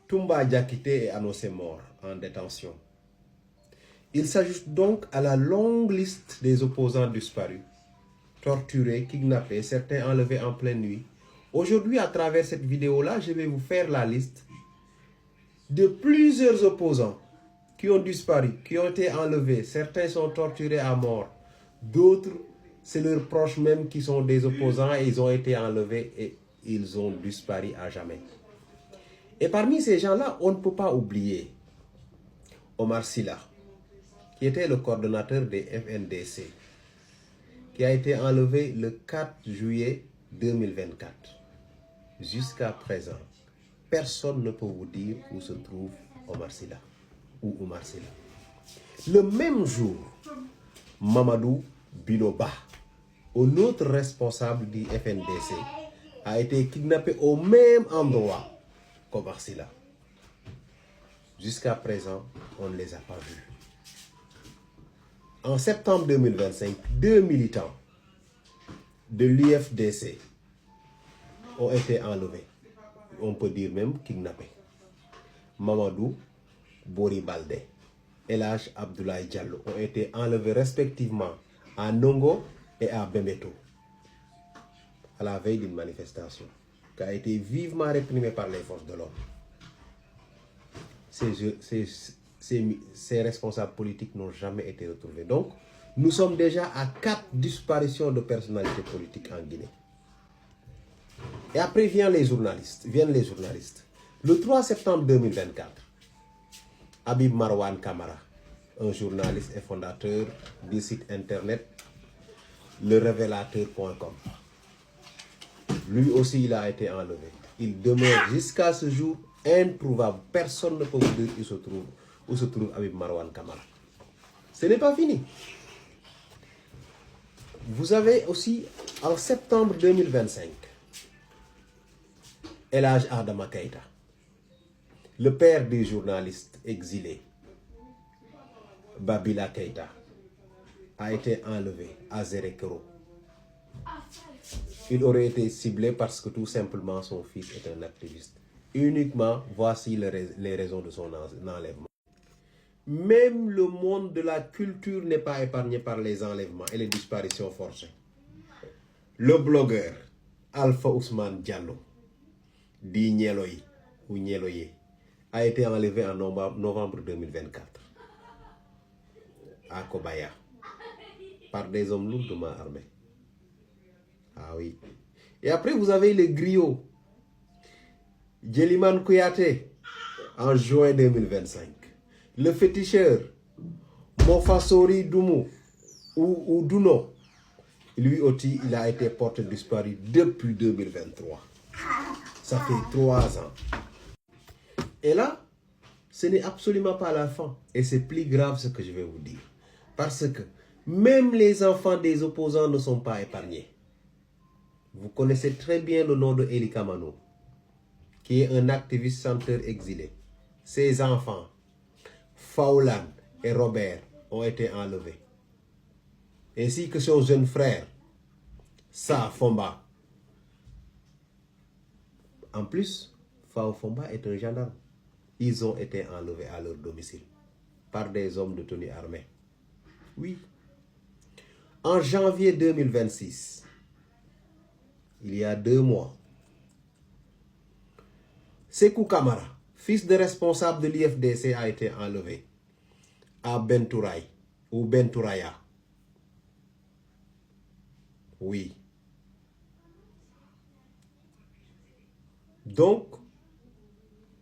Toumba Diakité est annoncé mort en détention. Il s'ajoute donc à la longue liste des opposants disparus, torturés, kidnappés, certains enlevés en pleine nuit. Aujourd'hui, à travers cette vidéo-là, je vais vous faire la liste de plusieurs opposants qui ont disparu, qui ont été enlevés. Certains sont torturés à mort. D'autres, c'est leurs proches même qui sont des opposants et ils ont été enlevés et ils ont disparu à jamais. Et parmi ces gens-là, on ne peut pas oublier Omar Sylla, qui était le coordonnateur des FNDC, qui a été enlevé le 4 juillet 2024. Jusqu'à présent, personne ne peut vous dire où se trouve Omar Sylla ou Omar Sylla. Le même jour, Mamadou Biloba, un autre responsable du FNDC, a été kidnappé au même endroit qu'Omar Sylla. Jusqu'à présent, on ne les a pas vus. En septembre 2025, 2 militants de l'UFDC ont été enlevés. On peut dire même kidnappés. Mamadou Bori Baldé et Elhadji Abdoulaye Diallo ont été enlevés respectivement à Nongo et à Bembeto, à la veille d'une manifestation qui a été vivement réprimée par les forces de l'ordre. Ces responsables politiques n'ont jamais été retrouvés. Donc, nous sommes déjà à 4 disparitions de personnalités politiques en Guinée. Et après viennent les journalistes. Le 3 septembre 2024, Habib Marwan Kamara, un journaliste et fondateur du site internet lerévélateur.com. Lui aussi, il a été enlevé. Il demeure jusqu'à ce jour introuvable. Personne ne peut vous dire où se trouve Habib Marwan Kamara. Ce n'est pas fini. Vous avez aussi, en septembre 2025, Elhadji Adama Keïta, le père des journalistes exilés, Babila Keïta, a été enlevé à Zérekero. Il aurait été ciblé parce que tout simplement son fils est un activiste. Uniquement, voici les raisons de son enlèvement. Même le monde de la culture n'est pas épargné par les enlèvements et les disparitions forcées. Le blogueur Alpha Ousmane Diallo, dit Nieloy ou Nieloye, a été enlevé en novembre 2024 à Kobaya par des hommes lourdement armés. Ah oui. Et après, vous avez les griots. Djeliman Kouyaté en juin 2025. Le féticheur Mofasori Doumou ou Douno, lui aussi, il a été porté disparu depuis 2023. Ça fait 3 ans. Et là, ce n'est absolument pas la fin. Et c'est plus grave ce que je vais vous dire. Parce que même les enfants des opposants ne sont pas épargnés. Vous connaissez très bien le nom de Eli Kamano, qui est un activiste chanteur exilé. Ses enfants, Faulan et Robert, ont été enlevés. Ainsi que son jeune frère, Sa Fomba. En plus, Fao Fomba est un gendarme. Ils ont été enlevés à leur domicile par des hommes de tenue armée. Oui. En janvier 2026, il y a 2 mois, Sekou Kamara, fils de responsable de l'IFDC, a été enlevé à Bentouraï ou Bentouraya. Oui. Donc,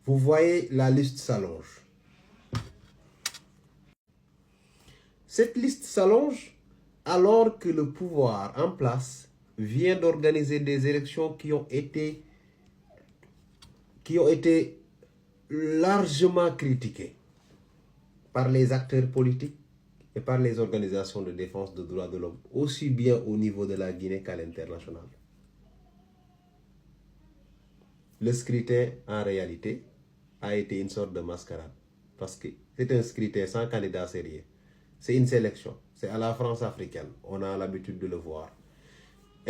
vous voyez, la liste s'allonge. Cette liste s'allonge alors que le pouvoir en place vient d'organiser des élections qui ont été largement critiquées par les acteurs politiques et par les organisations de défense des droits de l'homme, aussi bien au niveau de la Guinée qu'à l'international. Le scrutin, en réalité, a été une sorte de mascarade. Parce que c'est un scrutin sans candidat sérieux. C'est une sélection. C'est à la France africaine. On a l'habitude de le voir.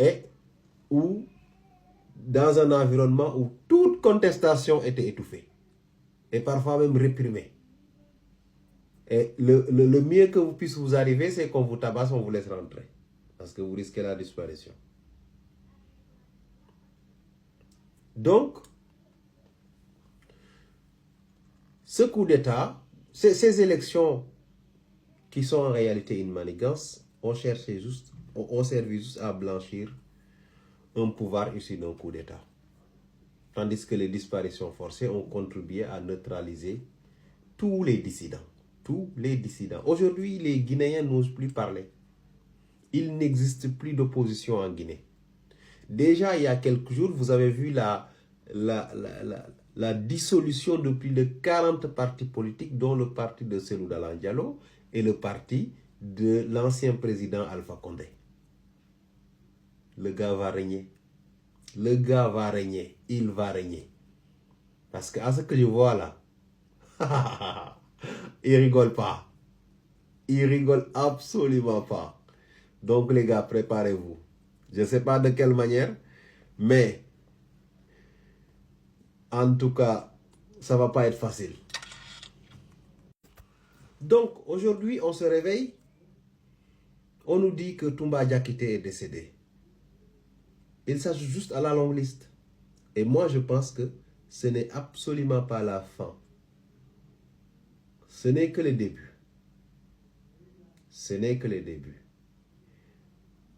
Et où, dans un environnement où toute contestation était étouffée. et parfois même réprimé. Et le mieux que vous puisse vous arriver, c'est qu'on vous tabasse, on vous laisse rentrer. Parce que vous risquez la disparition. Donc, ce coup d'État, ces élections qui sont en réalité une manigance, ont servi juste à blanchir un pouvoir issu d'un coup d'État. Tandis que les disparitions forcées ont contribué à neutraliser tous les dissidents. Tous les dissidents. Aujourd'hui, les Guinéens n'osent plus parler. Il n'existe plus d'opposition en Guinée. Déjà, il y a quelques jours, vous avez vu la dissolution de plus de 40 partis politiques, dont le parti de Cellou Dalein Diallo et le parti de l'ancien président Alpha Condé. Le gars va régner. Le gars va régner. Il va régner. Parce qu'à ce que je vois là, il rigole pas. Il rigole absolument pas. Donc les gars, préparez-vous. Je ne sais pas de quelle manière, mais en tout cas, ça ne va pas être facile. Donc aujourd'hui, on se réveille. On nous dit que Toumba Diakité est décédé. Il s'ajoute juste à la longue liste. Et moi, je pense que ce n'est absolument pas la fin. Ce n'est que le début. Ce n'est que le début.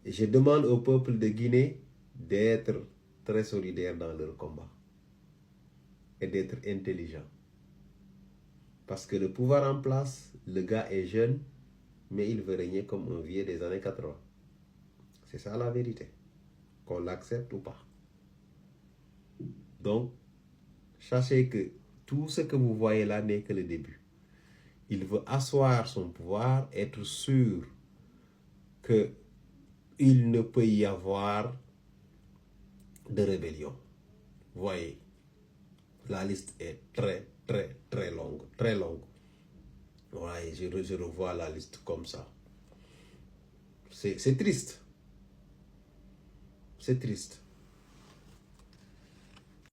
Et je demande au peuple de Guinée d'être très solidaire dans leur combat. Et d'être intelligent. Parce que le pouvoir en place, le gars est jeune, mais il veut régner comme un vieux des années 80. C'est ça la vérité. Qu'on l'accepte ou pas. Donc, sachez que tout ce que vous voyez là n'est que le début. Il veut asseoir son pouvoir, être sûr qu'il ne peut y avoir de rébellion. Voyez, la liste est très, très, très longue. Très longue. Ouais, je revois la liste comme ça. C'est triste. C'est triste.